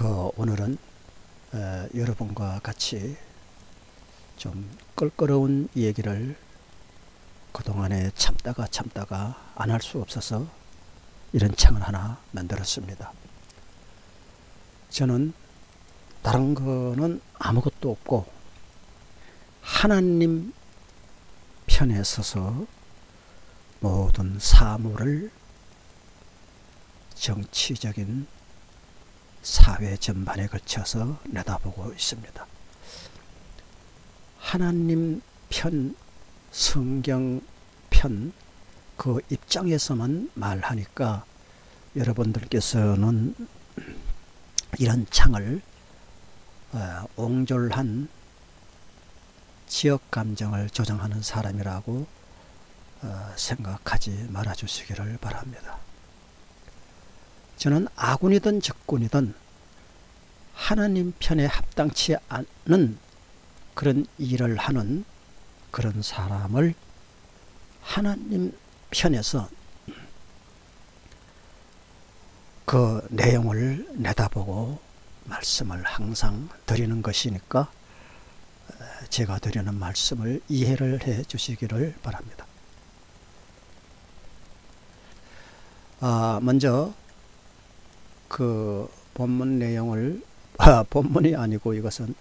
오늘은 여러분과 같이 좀 껄끄러운 얘기를 그동안에 참다가 안 할 수 없어서 이런 창을 하나 만들었습니다. 저는 다른 거는 아무것도 없고 하나님 편에 서서 모든 사물을 정치적인 사회 전반에 걸쳐서 내다보고 있습니다. 하나님 편, 성경 편, 그 입장에서만 말하니까 여러분들께서는 이런 창을 옹졸한 지역 감정을 조장하는 사람이라고 생각하지 말아 주시기를 바랍니다. 저는 아군이든 적군이든 하나님 편에 합당치 않는 그런 일을 하는 그런 사람을 하나님 편에서 그 내용을 내다보고 말씀을 항상 드리는 것이니까 제가 드리는 말씀을 이해를 해 주시기를 바랍니다. 먼저 그 본문 내용을 본문이 아니고 이것은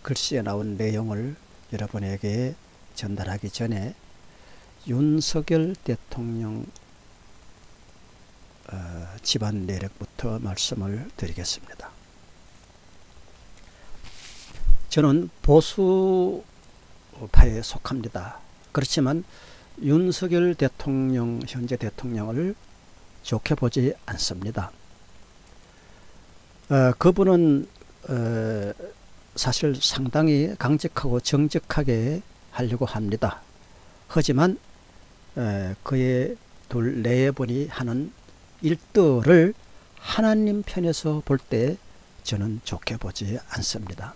글씨에 나온 내용을 여러분에게 전달하기 전에 윤석열 대통령 집안 내력부터 말씀을 드리겠습니다. 저는 보수파에 속합니다. 그렇지만 윤석열 대통령, 현재 대통령을 좋게 보지 않습니다. 그분은 사실 상당히 강직하고 정직하게 하려고 합니다. 하지만 그의 둘 네분이 하는 일들을 하나님 편에서 볼 때 저는 좋게 보지 않습니다.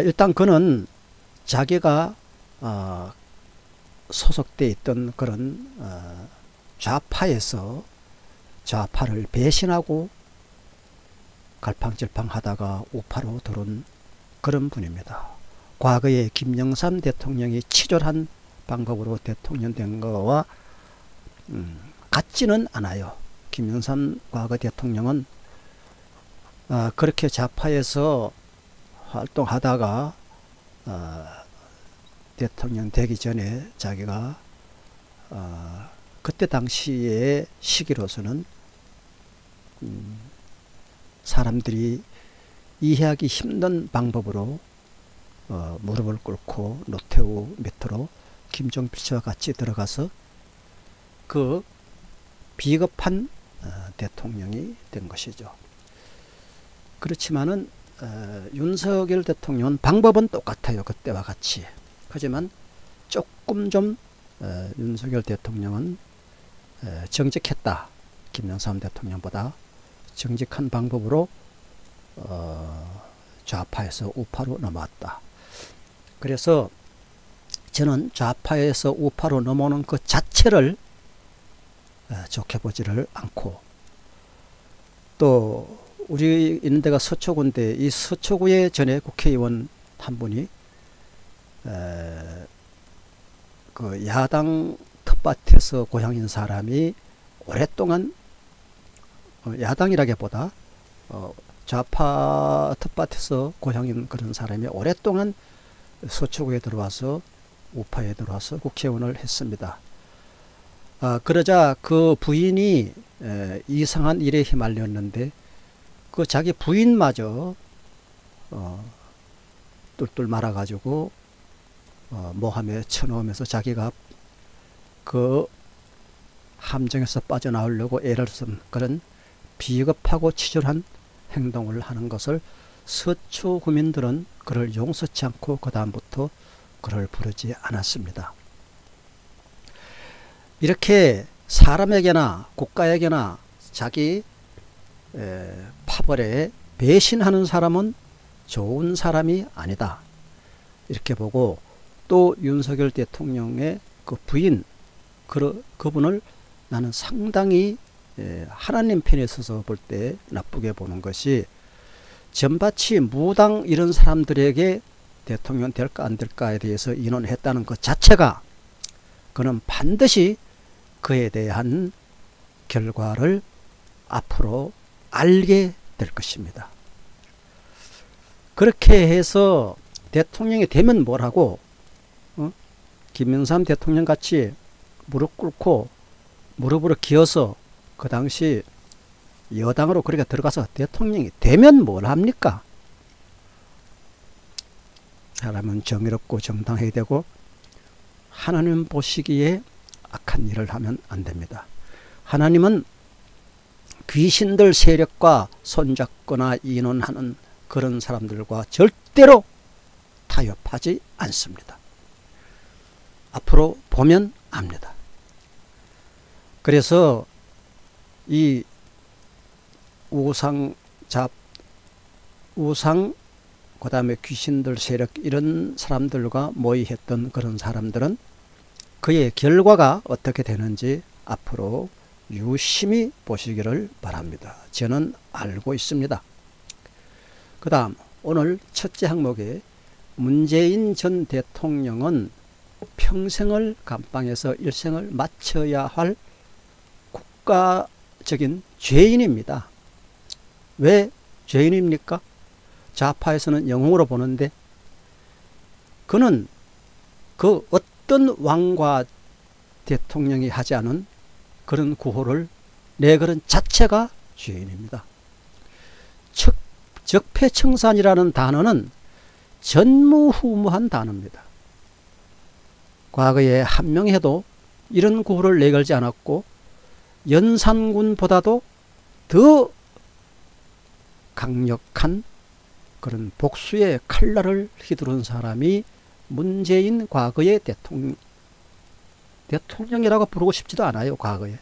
일단 그는 자기가 소속되어 있던 그런 좌파에서 좌파를 배신하고 갈팡질팡하다가 우파로 들어온 그런 분입니다. 과거에 김영삼 대통령이 치졸한 방법으로 대통령 된 거와 같지는 않아요. 김영삼 과거 대통령은 그렇게 좌파에서 활동하다가 대통령 되기 전에 자기가 그때 당시의 시기로서는 사람들이 이해하기 힘든 방법으로 무릎을 꿇고 노태우 밑으로 김종필씨와 같이 들어가서 그 비겁한 대통령이 된 것이죠. 그렇지만은 윤석열 대통령은 방법은 똑같아요. 그때와 같이. 하지만 조금 좀 윤석열 대통령은 정직했다. 김영삼 대통령보다 정직한 방법으로 좌파에서 우파로 넘어왔다. 그래서 저는 좌파에서 우파로 넘어오는 그 자체를 좋게 보지를 않고, 또 우리 있는 데가 서초구인데 이 서초구의 전에 국회의원 한 분이 그 야당 텃밭에서 고향인 사람이 오랫동안 야당이라기보다 좌파 텃밭에서 고향인 그런 사람이 오랫동안 서초구에 들어와서 우파에 들어와서 국회의원을 했습니다. 그러자 그 부인이 이상한 일에 휘말렸는데 그 자기 부인마저 뚫뚫 말아가지고 모함에 쳐넣으면서 자기가 그 함정에서 빠져나오려고 애를 쓴 그런 비겁하고 치졸한 행동을 하는 것을 서초 구민들은 그를 용서치 않고 그 다음부터 그를 부르지 않았습니다. 이렇게 사람에게나 국가에게나 자기 파벌에 배신하는 사람은 좋은 사람이 아니다. 이렇게 보고, 또 윤석열 대통령의 그 부인, 그분을 나는 상당히 하나님 편에 서서 볼 때 나쁘게 보는 것이 전밭이 무당 이런 사람들에게 대통령 될까 안 될까에 대해서 의논했다는 것 자체가 그는 반드시 그에 대한 결과를 앞으로 알게 될 것입니다. 그렇게 해서 대통령이 되면 뭐라고 김영삼 대통령 같이 무릎 꿇고 무릎으로 기어서 그 당시 여당으로 그렇게 들어가서 대통령이 되면 뭘 합니까? 사람은 정의롭고 정당해야 되고 하나님 보시기에 악한 일을 하면 안 됩니다. 하나님은 귀신들 세력과 손잡거나 의논하는 그런 사람들과 절대로 타협하지 않습니다. 앞으로 보면 압니다. 그래서 이 우상 그 다음에 귀신들 세력 이런 사람들과 모의했던 그런 사람들은 그의 결과가 어떻게 되는지 앞으로 유심히 보시기를 바랍니다. 저는 알고 있습니다. 그 다음 오늘 첫째 항목에 문재인 전 대통령은 평생을 감방에서 일생을 마쳐야 할 국가적인 죄인입니다. 왜 죄인입니까? 좌파에서는 영웅으로 보는데 그는 그 어떤 왕과 대통령이 하지 않은 그런 구호를 내걸은 자체가 죄인입니다. 적폐청산이라는 단어는 전무후무한 단어입니다. 과거에 한명해도 이런 구호를 내걸지 않았고 연산군보다도 더 강력한 그런 복수의 칼날을 휘두른 사람이 문재인 과거의 대통령이라고 부르고 싶지도 않아요. 과거에.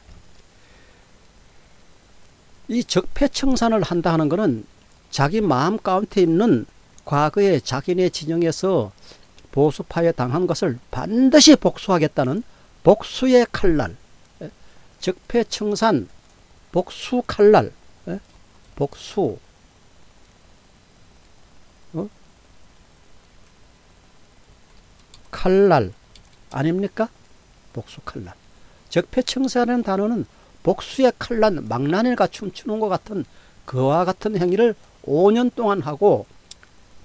이 적폐청산을 한다 하는 것은 자기 마음 가운데 있는 과거에 자기네 진영에서 보수파에 당한 것을 반드시 복수하겠다는 복수의 칼날, 적폐청산, 복수 칼날, 복수, 칼날 아닙니까? 복수 칼날. 적폐청산이라는 단어는 복수의 칼날, 망나니가 춤추는 것 같은 그와 같은 행위를 5년 동안 하고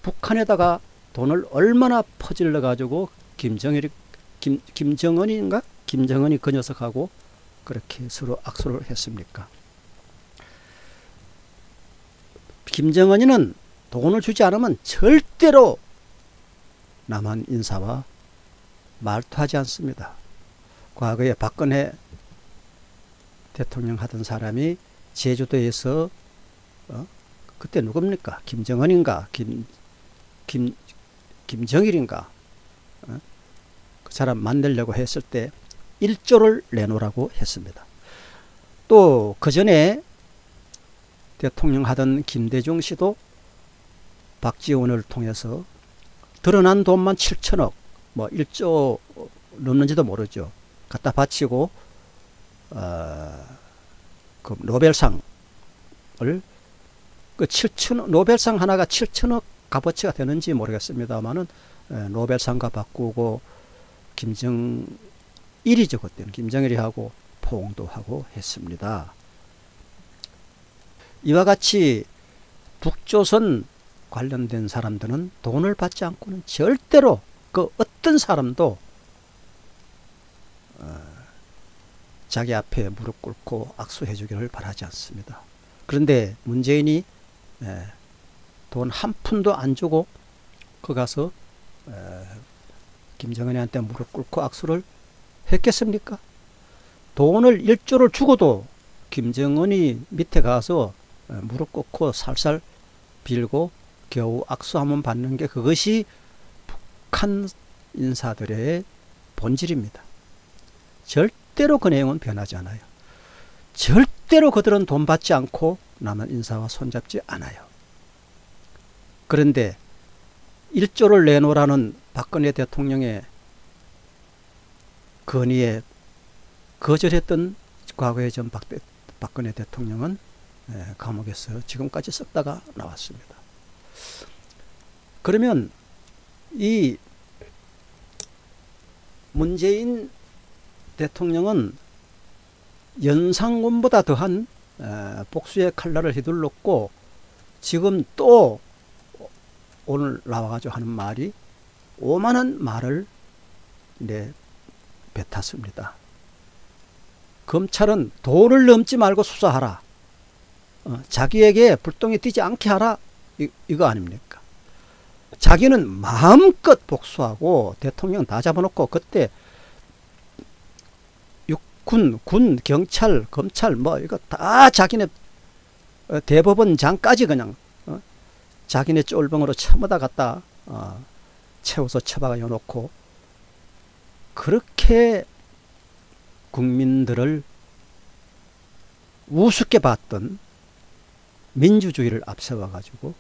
북한에다가 돈을 얼마나 퍼질러 가지고 김정은이 그 녀석하고 그렇게 서로 악수를 했습니까? 김정은이는 돈을 주지 않으면 절대로 남한 인사와 말투하지 않습니다. 과거에 박근혜 대통령 하던 사람이 제주도에서 그때 누굽니까? 김정은인가? 김정일인가? 그 사람 만들려고 했을 때 1조를 내놓으라고 했습니다. 또 그 전에 대통령 하던 김대중 씨도 박지원을 통해서 드러난 돈만 7천억, 뭐 1조 넘는지도 모르죠. 갖다 바치고 그 노벨상을 노벨상 하나가 7천억 값어치가 되는지 모르겠습니다만은 노벨상과 바꾸고 김정일이죠. 그때는 김정일이 하고 포옹도 하고 했습니다. 이와 같이 북조선 관련된 사람들은 돈을 받지 않고는 절대로 그 어떤 사람도 자기 앞에 무릎 꿇고 악수해 주기를 바라지 않습니다. 그런데 문재인이 돈 한 푼도 안 주고 그 가서 김정은이한테 무릎 꿇고 악수를 했겠습니까? 돈을 1조를 주고도 김정은이 밑에 가서 무릎 꿇고 살살 빌고 겨우 악수 한번 받는 게 그것이 북한 인사들의 본질입니다. 절대로 그 내용은 변하지 않아요. 절대로 그들은 돈 받지 않고 남한 인사와 손잡지 않아요. 그런데 1조를 내놓으라는 박근혜 대통령의 건의에 거절했던 과거의 전 박근혜 대통령은 감옥에서 지금까지 썩다가 나왔습니다. 그러면 이 문재인 대통령은 연산군보다 더한 복수의 칼날을 휘둘렀고, 지금 또 오늘 나와가지고 하는 말이 오만한 말을 뱉었습니다. 검찰은 도를 넘지 말고 수사하라. 자기에게 불똥이 튀지 않게 하라. 이거 아닙니까? 자기는 마음껏 복수하고 대통령 다 잡아놓고, 그때 육군, 군, 경찰, 검찰 뭐 이거 다 자기네 대법원장까지 그냥 자기네 쫄병으로 처먹다 갖다 채워서 처박아 놓고, 그렇게 국민들을 우습게 봤던, 민주주의를 앞세워 가지고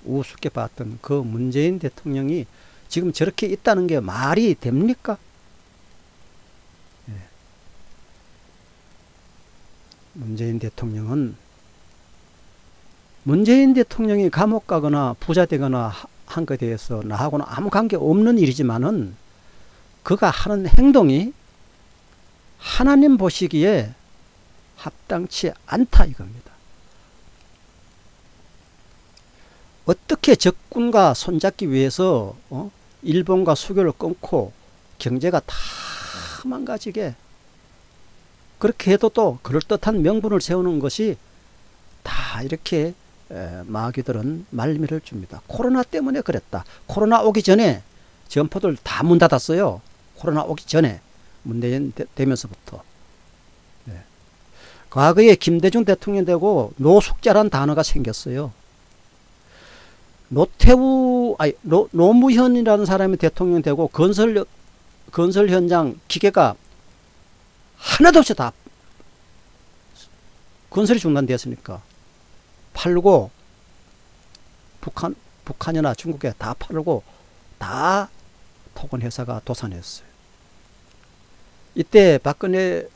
우습게 봤던 그 문재인 대통령이 지금 저렇게 있다는 게 말이 됩니까? 문재인 대통령이 감옥 가거나 부자 되거나 한 것에 대해서 나하고는 아무 관계 없는 일이지만은, 그가 하는 행동이 하나님 보시기에 합당치 않다 이겁니다. 어떻게 적군과 손잡기 위해서 일본과 수교를 끊고 경제가 다 망가지게, 그렇게 해도 또 그럴듯한 명분을 세우는 것이 다 이렇게 마귀들은 말미를 줍니다. 코로나 때문에 그랬다. 코로나 오기 전에 점포들 다 문 닫았어요. 코로나 오기 전에, 문재인 되면서부터. 과거에 김대중 대통령 되고 노숙자란 단어가 생겼어요. 노무현이라는 사람이 대통령 되고 건설 현장 기계가 하나도 없이 다 건설이 중단되었으니까 팔고, 북한이나 중국에 다 팔고 다 토건 회사가 도산했어요. 이때 박근혜가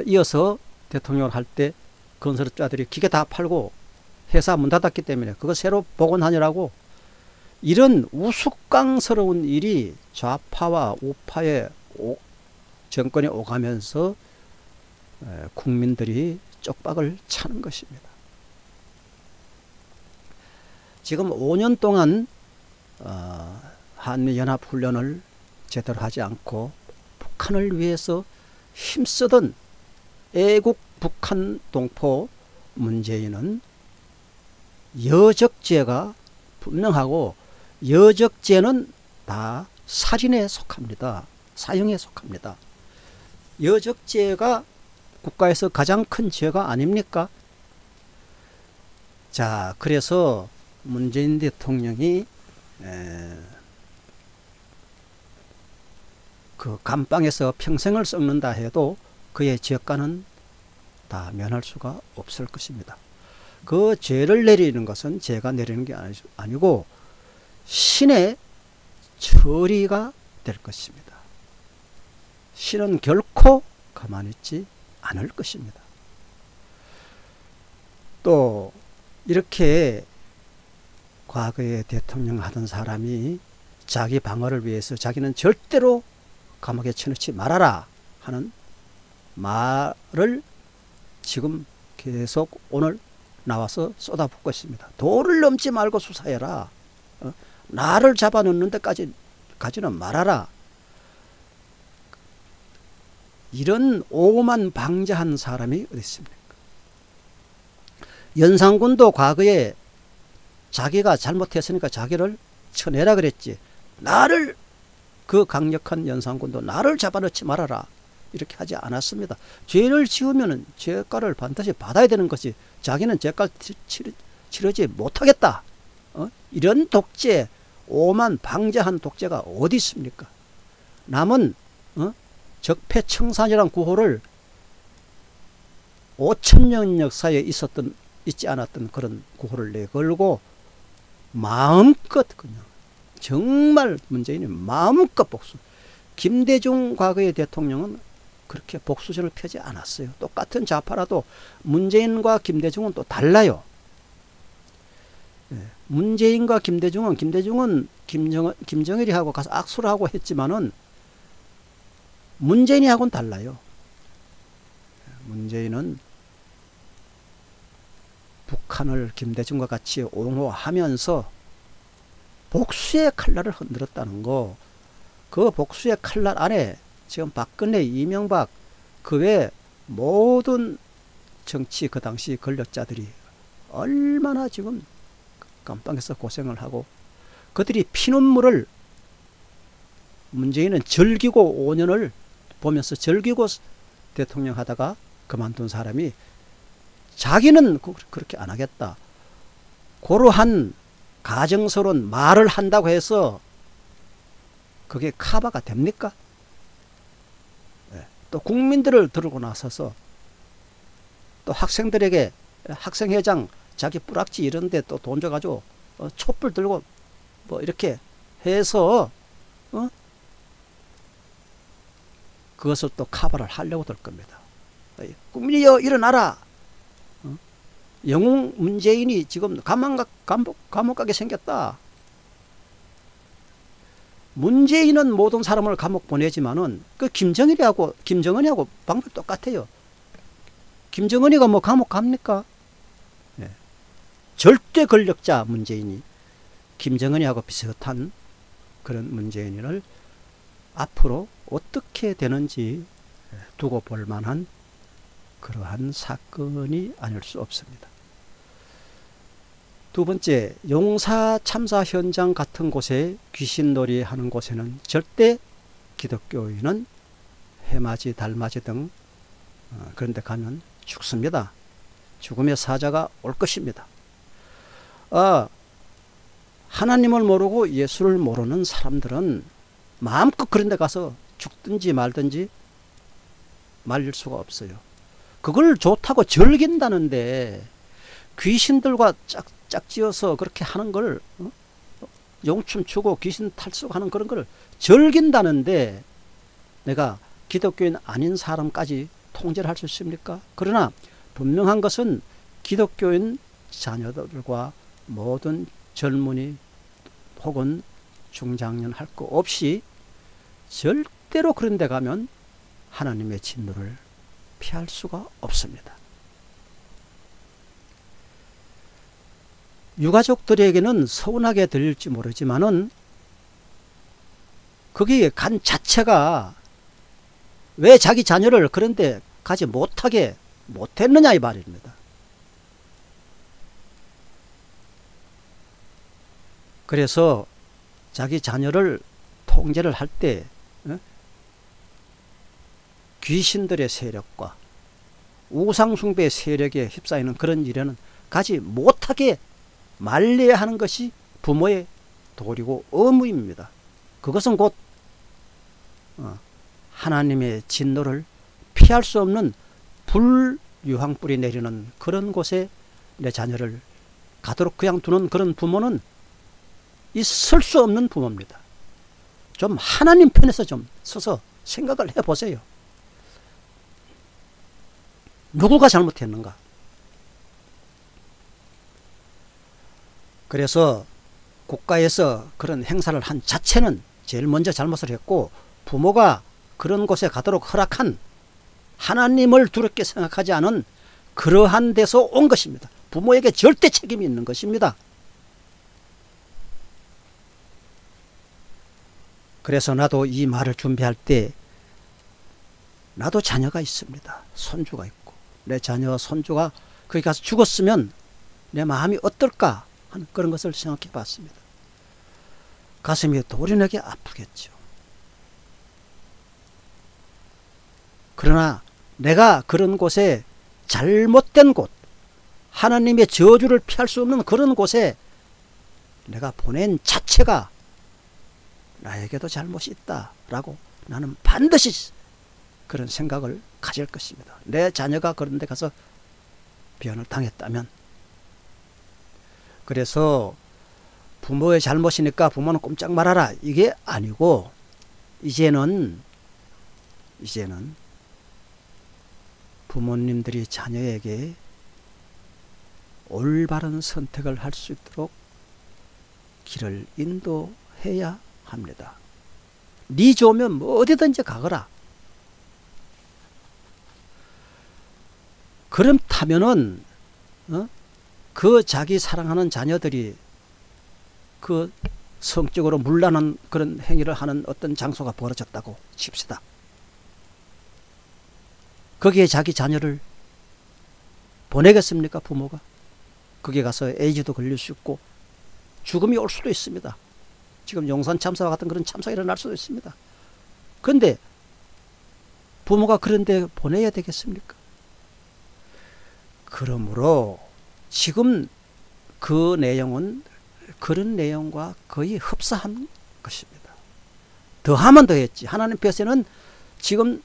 이어서 대통령을 할 때 건설업자들이 기계 다 팔고 회사 문 닫았기 때문에 그거 새로 복원하느라고, 이런 우스꽝스러운 일이 좌파와 우파의 정권에 오가면서 국민들이 쪽박을 차는 것입니다. 지금 5년 동안 한미연합훈련을 제대로 하지 않고 북한을 위해서 힘쓰던 애국 북한 동포 문재인은 여적죄가 분명하고, 여적죄는 다 살인에 속합니다. 사형에 속합니다. 여적죄가 국가에서 가장 큰 죄가 아닙니까? 자, 그래서 문재인 대통령이 그 감방에서 평생을 썩는다 해도 그의 죄가는 다 면할 수가 없을 것입니다. 그 죄를 내리는 것은 제가 내리는 게 아니고 신의 처리가 될 것입니다. 신은 결코 가만히 있지 않을 것입니다. 또 이렇게 과거에 대통령 하던 사람이 자기 방어를 위해서 자기는 절대로 감옥에 쳐넣지 말아라 하는 말을 지금 계속 오늘 나와서 쏟아붓고 있습니다. 도를 넘지 말고 수사해라. 나를 잡아넣는 데까지는 말아라. 이런 오만 방자한 사람이 어디 있습니까? 연산군도 과거에 자기가 잘못했으니까 자기를 쳐내라 그랬지, 나를, 그 강력한 연산군도 나를 잡아넣지 말아라 이렇게 하지 않았습니다. 죄를 지으면 죄가를 반드시 받아야 되는 것이, 자기는 죄가 치르지 못하겠다, 이런 독재, 오만 방자한 독재가 어디 있습니까? 남은 적폐청산이란 구호를 5,000년 역사에 있지 않았던 그런 구호를 내걸고 마음껏, 그냥 정말 문재인이 마음껏 복수. 김대중 과거의 대통령은 그렇게 복수전을 펴지 않았어요. 똑같은 좌파라도 문재인과 김대중은 또 달라요. 문재인과 김대중은 김정일이하고 가서 악수를 하고 했지만은 문재인이하고는 달라요. 문재인은 북한을 김대중과 같이 옹호하면서 복수의 칼날을 흔들었다는 거, 그 복수의 칼날 안에 지금 박근혜, 이명박 그 외 모든 정치 그 당시 권력자들이 얼마나 지금 깜빵에서 고생을 하고, 그들이 피눈물을, 문재인은 즐기고 5년을 보면서 즐기고 대통령 하다가 그만둔 사람이 자기는 그렇게 안 하겠다, 고러한 가정스러운 말을 한다고 해서 그게 카바가 됩니까? 또 국민들을 들고 나서서 또 학생들에게 학생회장 자기 뿌락지 이런데 또 돈 줘가지고 촛불 들고 뭐 이렇게 해서 그것을 또 카바를 하려고 들 겁니다. 국민이여 일어나라. 영웅 문재인이 지금 감옥 가게 생겼다. 문재인은 모든 사람을 감옥 보내지만은 그 김정은이하고 방법이 똑같아요. 김정은이가 뭐 감옥 갑니까? 네. 절대 권력자 문재인이 김정은이하고 비슷한 그런 문재인을 앞으로 어떻게 되는지 두고 볼 만한 그러한 사건이 아닐 수 없습니다. 두 번째, 용사 참사 현장 같은 곳에 귀신놀이 하는 곳에는 절대 기독교인은 해맞이, 달맞이 등 그런 데 가면 죽습니다. 죽음의 사자가 올 것입니다. 하나님을 모르고 예수를 모르는 사람들은 마음껏 그런 데 가서 죽든지 말든지 말릴 수가 없어요. 그걸 좋다고 즐긴다는데, 귀신들과 짝지어서 그렇게 하는 걸, 용춤 추고 귀신 탈수하는 그런 걸 즐긴다는데 내가 기독교인 아닌 사람까지 통제를 할 수 있습니까? 그러나 분명한 것은 기독교인 자녀들과 모든 젊은이 혹은 중장년 할 거 없이 절대로 그런 데 가면 하나님의 진노를 피할 수가 없습니다. 유가족들에게는 서운하게 들릴지 모르지만은 거기에 간 자체가 왜 자기 자녀를 그런데 가지 못했느냐 이 말입니다. 그래서 자기 자녀를 통제를 할 때 귀신들의 세력과 우상숭배 세력에 휩싸이는 그런 일에는 가지 못하게 말려야 하는 것이 부모의 도리고 의무입니다. 그것은 곧 하나님의 진노를 피할 수 없는 불유황불이 내리는 그런 곳에 내 자녀를 가도록 그냥 두는 그런 부모는 있을 수 없는 부모입니다. 좀 하나님 편에서 좀 서서 생각을 해보세요. 누구가 잘못했는가? 그래서 국가에서 그런 행사를 한 자체는 제일 먼저 잘못을 했고, 부모가 그런 곳에 가도록 허락한 하나님을 두렵게 생각하지 않은 그러한 데서 온 것입니다. 부모에게 절대 책임이 있는 것입니다. 그래서 나도 이 말을 준비할 때 나도 자녀가 있습니다. 손주가 있고 내 자녀와 손주가 거기 가서 죽었으면 내 마음이 어떨까 하는 그런 것을 생각해 봤습니다. 가슴이 도련하게 아프겠죠. 그러나 내가 그런 곳에 잘못된 곳, 하나님의 저주를 피할 수 없는 그런 곳에 내가 보낸 자체가 나에게도 잘못이 있다라고 나는 반드시 그런 생각을 가질 것입니다. 내 자녀가 그런 데 가서 변을 당했다면. 그래서 부모의 잘못이니까 부모는 꼼짝 말아라 이게 아니고, 이제는 부모님들이 자녀에게 올바른 선택을 할 수 있도록 길을 인도해야 합니다. 네 좋으면 뭐 어디든지 가거라. 그렇다면은 그 자기 사랑하는 자녀들이 그 성적으로 문란한 그런 행위를 하는 어떤 장소가 벌어졌다고 칩시다. 거기에 자기 자녀를 보내겠습니까? 부모가. 거기에 가서 에이즈도 걸릴 수 있고 죽음이 올 수도 있습니다. 지금 용산 참사와 같은 그런 참사가 일어날 수도 있습니다. 그런데 부모가 그런 데 보내야 되겠습니까? 그러므로 지금 그 내용은 그런 내용과 거의 흡사한 것입니다. 더하면 더했지. 하나님께서는 지금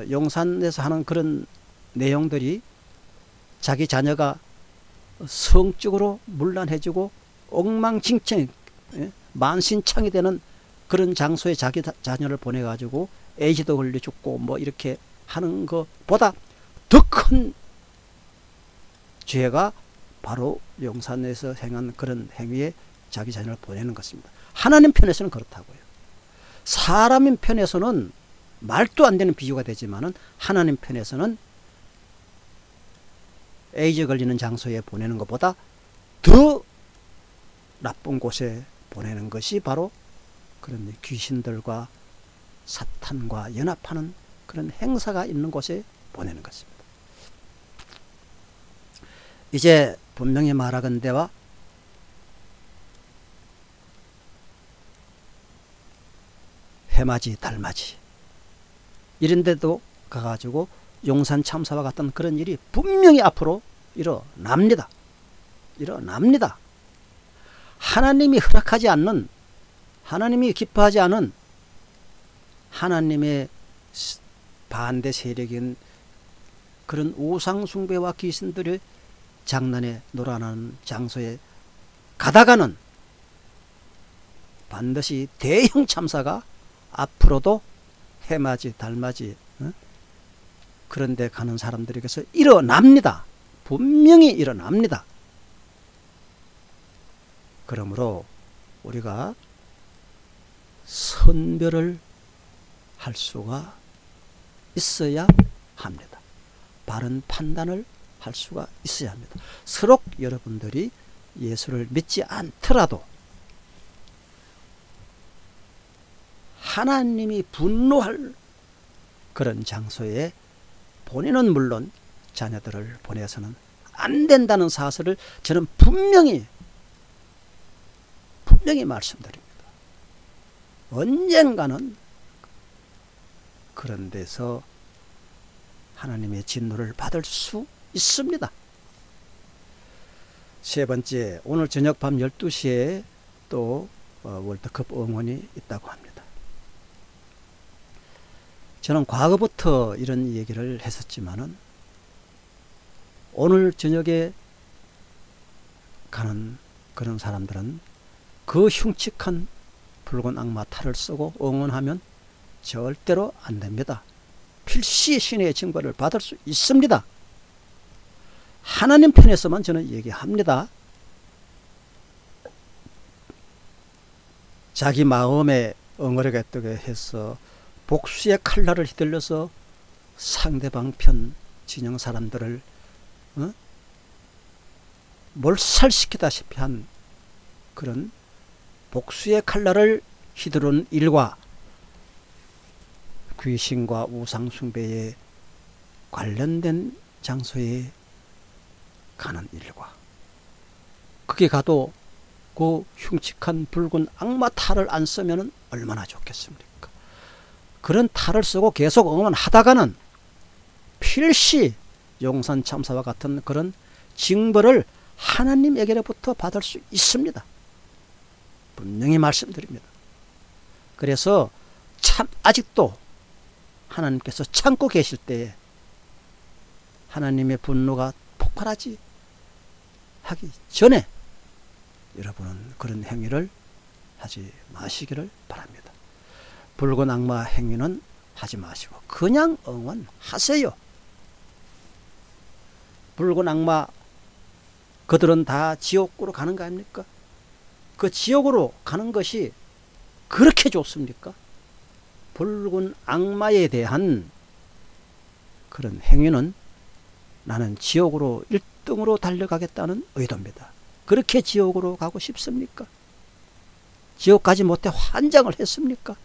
용산에서 하는 그런 내용들이 자기 자녀가 성적으로 문란해지고 엉망진창 만신창이 되는 그런 장소에 자기 자녀를 보내가지고 에이즈도 걸려 죽고 뭐 이렇게 하는 것보다 더 큰 죄가 바로 용산에서 행한 그런 행위에 자기 자녀를 보내는 것입니다. 하나님 편에서는 그렇다고요. 사람인 편에서는 말도 안 되는 비유가 되지만은 하나님 편에서는 에이즈 걸리는 장소에 보내는 것보다 더 나쁜 곳에 보내는 것이 바로 그런 귀신들과 사탄과 연합하는 그런 행사가 있는 곳에 보내는 것입니다. 이제 분명히 말하건대와 해맞이 달맞이 이런 데도 가가지고 용산 참사와 같은 그런 일이 분명히 앞으로 일어납니다. 일어납니다. 하나님이 허락하지 않는, 하나님이 기뻐하지 않은 하나님의 반대 세력인 그런 우상숭배와 귀신들의 장난에 놀아나는 장소에 가다가는 반드시 대형 참사가 앞으로도 해맞이 달맞이 그런 데 가는 사람들에게서 일어납니다. 분명히 일어납니다. 그러므로 우리가 선별을 할 수가 있어야 합니다. 바른 판단을 할 수가 있어야 합니다. 서로 여러분들이 예수를 믿지 않더라도 하나님이 분노할 그런 장소에 본인은 물론 자녀들을 보내서는 안 된다는 사실을 저는 분명히 말씀드립니다. 언젠가는 그런 데서 하나님의 진노를 받을 수 있습니다. 세 번째, 오늘 저녁 밤 12시에 또 월드컵 응원이 있다고 합니다. 저는 과거부터 이런 얘기를 했었지만은 오늘 저녁에 가는 그런 사람들은 그 흉측한 붉은 악마 탈을 쓰고 응원하면 절대로 안 됩니다. 필시 신의 징벌을 받을 수 있습니다. 하나님 편에서만 저는 얘기합니다. 자기 마음에 엉어리게 뜨게 해서 복수의 칼날을 휘둘러서 상대방 편 진영 사람들을 몰살시키다시피 한 그런 복수의 칼날을 휘두른 일과 귀신과 우상숭배에 관련된 장소에 가는 일과 거기 가도 그 흉측한 붉은 악마 탈을 안 쓰면 얼마나 좋겠습니까? 그런 탈을 쓰고 계속 응원하다가는 필시 용산 참사와 같은 그런 징벌을 하나님에게로부터 받을 수 있습니다. 분명히 말씀드립니다. 그래서 참 아직도 하나님께서 참고 계실 때에 하나님의 분노가 폭발하지 하기 전에 여러분은 그런 행위를 하지 마시기를 바랍니다. 붉은 악마 행위는 하지 마시고 그냥 응원하세요. 붉은 악마 그들은 다 지옥으로 가는 거 아닙니까? 그 지옥으로 가는 것이 그렇게 좋습니까? 붉은 악마에 대한 그런 행위는 나는 지옥으로 1등으로 달려가겠다는 의도입니다. 그렇게 지옥으로 가고 싶습니까? 지옥 가지 못해 환장을 했습니까?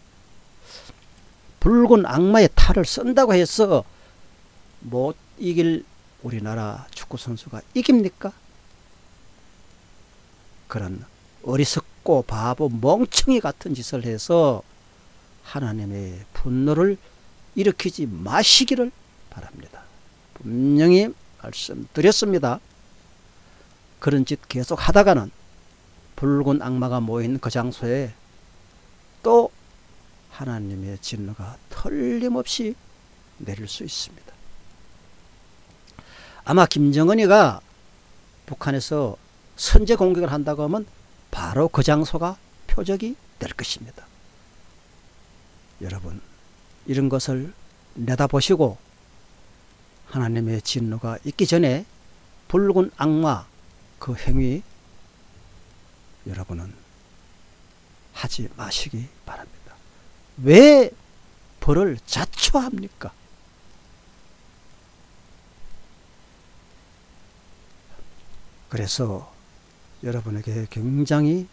붉은 악마의 탈을 쓴다고 해서 못 이길 우리나라 축구선수가 이깁니까? 그런 어리석고 바보 멍청이 같은 짓을 해서 하나님의 분노를 일으키지 마시기를 바랍니다. 분명히 말씀드렸습니다. 그런 짓 계속 하다가는 붉은 악마가 모인 그 장소에 또 하나님의 진노가 틀림없이 내릴 수 있습니다. 아마 김정은이가 북한에서 선제 공격을 한다고 하면 바로 그 장소가 표적이 될 것입니다. 여러분, 이런 것을 내다보시고 하나님의 진노가 있기 전에 붉은 악마 그 행위 여러분은 하지 마시기 바랍니다. 왜 벌을 자초합니까? 그래서 여러분에게 굉장히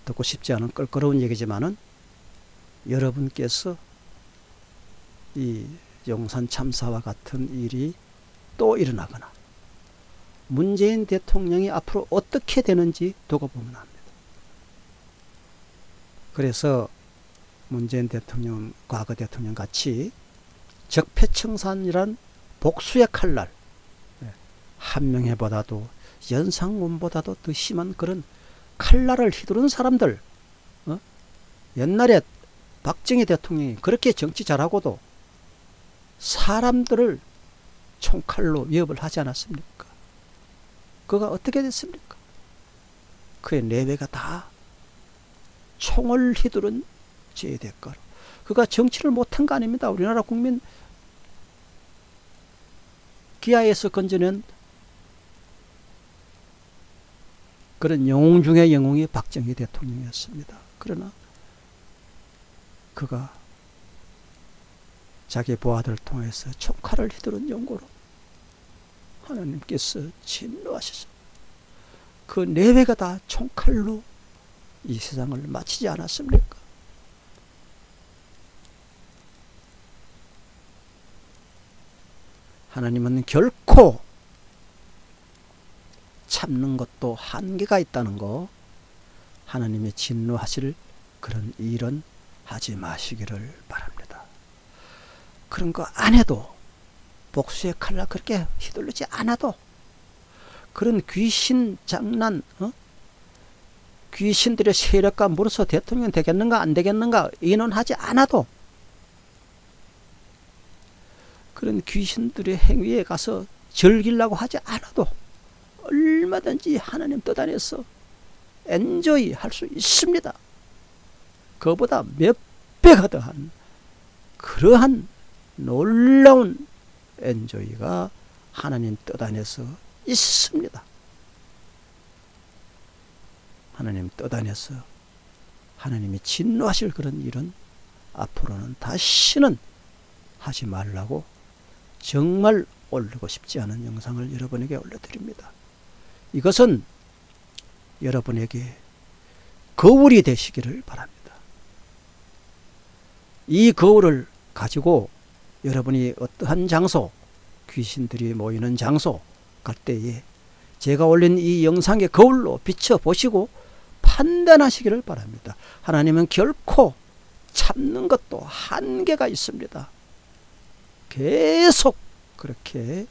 듣고 싶지 않은 껄끄러운 얘기지만은 여러분께서 이 용산 참사와 같은 일이 또 일어나거나 문재인 대통령이 앞으로 어떻게 되는지 두고 보면 합니다. 그래서 문재인 대통령, 과거 대통령 같이 적폐청산이란 복수의 칼날, 한명회보다도 연상군보다도 더 심한 그런 칼날을 휘두른 사람들, 옛날에 박정희 대통령이 그렇게 정치 잘하고도 사람들을 총칼로 위협을 하지 않았습니까? 그가 어떻게 됐습니까? 그의 내외가 다 총을 휘두른 죄의 대가로 그가 정치를 못한 거 아닙니다. 우리나라 국민 기아에서 건져낸 그런 영웅 중의 영웅이 박정희 대통령이었습니다. 그러나 그가 자기 부하들을 통해서 총칼을 휘두른 연고로 하나님께서 진노하셔서 그 내외가 다 총칼로 이 세상을 마치지 않았습니까? 하나님은 결코 참는 것도 한계가 있다는 거, 하나님의 진노하실 그런 일은 하지 마시기를 바랍니다. 그런 거 안 해도, 복수의 칼날 그렇게 휘둘르지 않아도, 그런 귀신 장난, 귀신들의 세력과 물어서 대통령 되겠는가 안 되겠는가 의논하지 않아도, 그런 귀신들의 행위에 가서 즐기려고 하지 않아도 얼마든지 하나님 뜻 안에서 엔조이 할 수 있습니다. 그보다 몇 배가 더한 그러한 놀라운 엔조이가 하나님 뜻 안에서 있습니다. 하나님 뜻 안에서 하나님이 진노하실 그런 일은 앞으로는 다시는 하지 말라고 정말 올리고 싶지 않은 영상을 여러분에게 올려드립니다. 이것은 여러분에게 거울이 되시기를 바랍니다. 이 거울을 가지고 여러분이 어떠한 장소, 귀신들이 모이는 장소 갈 때에 제가 올린 이 영상의 거울로 비춰보시고 판단하시기를 바랍니다. 하나님은 결코 참는 것도 한계가 있습니다. 계속 그렇게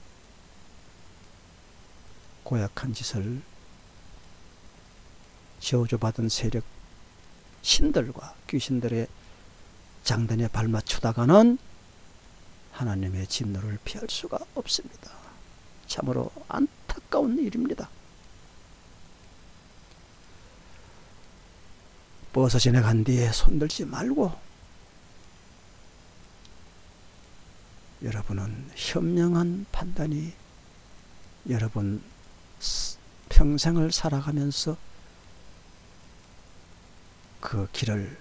고약한 짓을 저주받은 세력 신들과 귀신들의 장단에 발맞추다가는 하나님의 진노를 피할 수가 없습니다. 참으로 안타까운 일입니다. 버스 지나간 뒤에 손들지 말고 여러분은 현명한 판단이 여러분 평생을 살아가면서 그 길을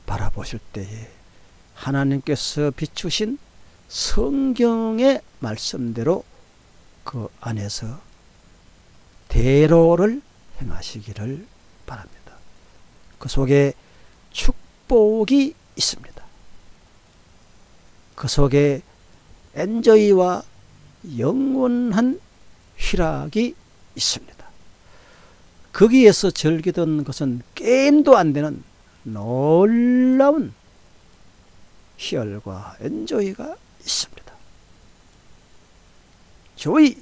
바라보실 때에 하나님께서 비추신 성경의 말씀대로 그 안에서 대로를 행하시기를 바랍니다. 그 속에 축복이 있습니다. 그 속에 엔조이와 영원한 희락이 있습니다. 거기에서 즐기던 것은 게임도 안 되는 놀라운 희열과 엔조이가 있습니다. 조이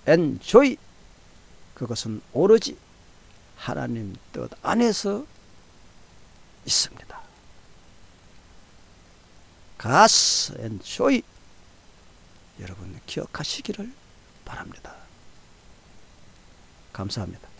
앤 조이, 그것은 오로지 하나님 뜻 안에서 있습니다. 가스 앤 조이, 여러분 기억하시기를 바랍니다. 감사합니다.